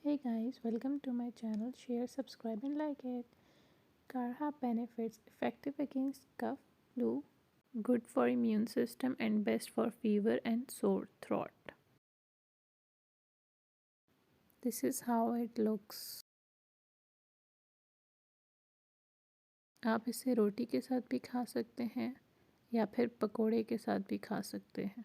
Hey guys, welcome to my channel. Share, subscribe, and like it. Karha benefits effective against cough, flu, good for immune system, and best for fever and sore throat. This is how it looks. आप इसे रोटी के साथ भी खा सकते हैं या फिर पकोड़े के साथ भी खा सकते हैं।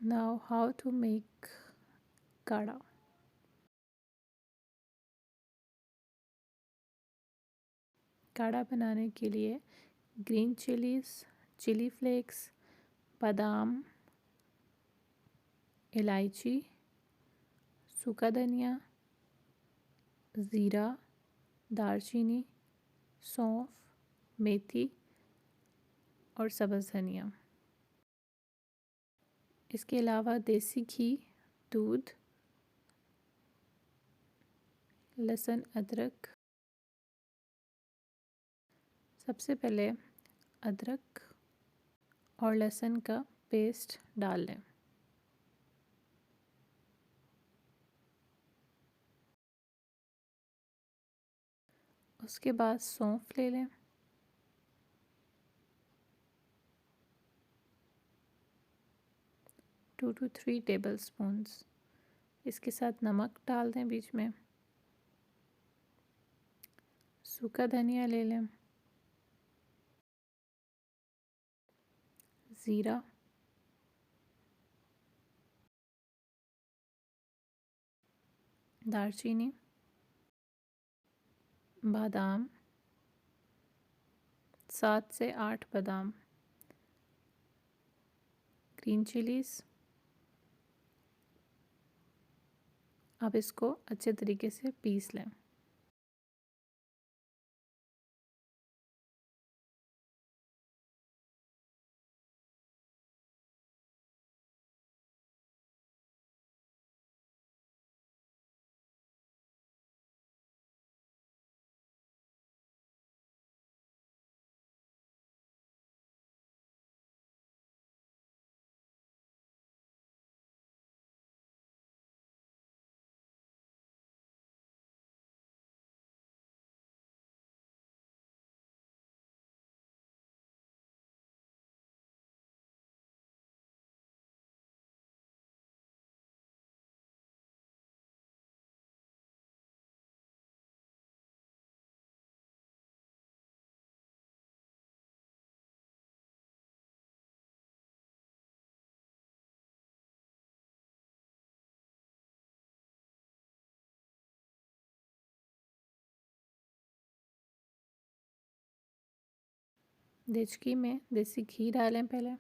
Now how to make काढ़ा। काढ़ा बनाने के लिए ग्रीन चिलीज, चिली फ्लेक्स, बादाम, इलायची, सूखा धनिया, ज़ीरा, दालचीनी, सौंफ, मेथी और सब्ज़ धनिया। इसके अलावा देसी घी, दूध, लहसुन, अदरक। सबसे पहले अदरक और लहसुन का पेस्ट डाल लें। उसके बाद सौंफ ले लें। 2 to 3 टेबल स्पून्स। इसके साथ नमक डाल दें बीच में। सूखा धनिया ले लें। ज़ीरा, दालचीनी, बादाम, 7 से 8 बादाम, ग्रीन चिलीज़। अब इसको अच्छे तरीके से पीस लें। देचकी में देसी घी डालें पहले।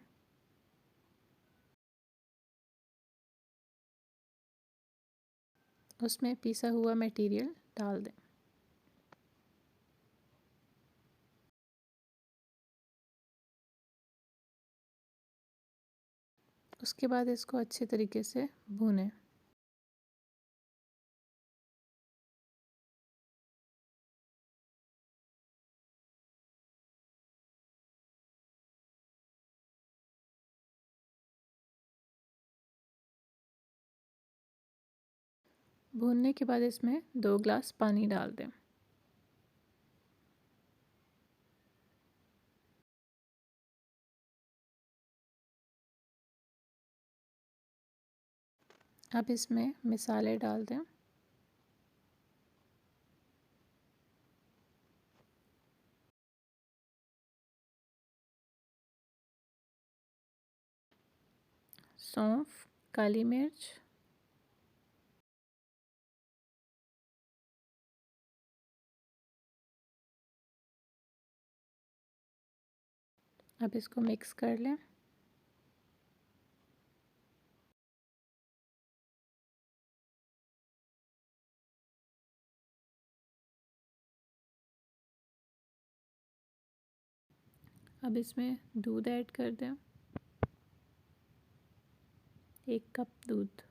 उसमें पिसा हुआ मटेरियल डाल दें। उसके बाद इसको अच्छे तरीके से भूनें। भूनने के बाद इसमें 2 ग्लास पानी डाल दें। अब इसमें मसाले डाल दें। सौंफ, काली मिर्च, अब इसको मिक्स कर लें। अब इसमें दूध ऐड कर दें, 1 कप दूध।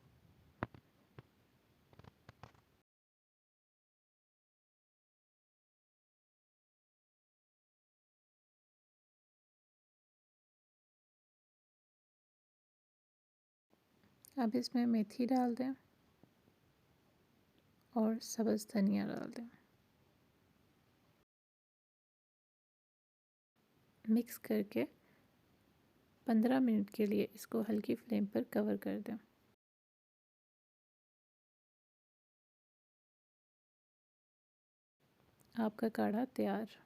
अब इसमें मेथी डाल दें और सब्ज़ धनिया डाल दें। मिक्स करके 15 मिनट के लिए इसको हल्की फ्लेम पर कवर कर दें। आपका काढ़ा तैयार।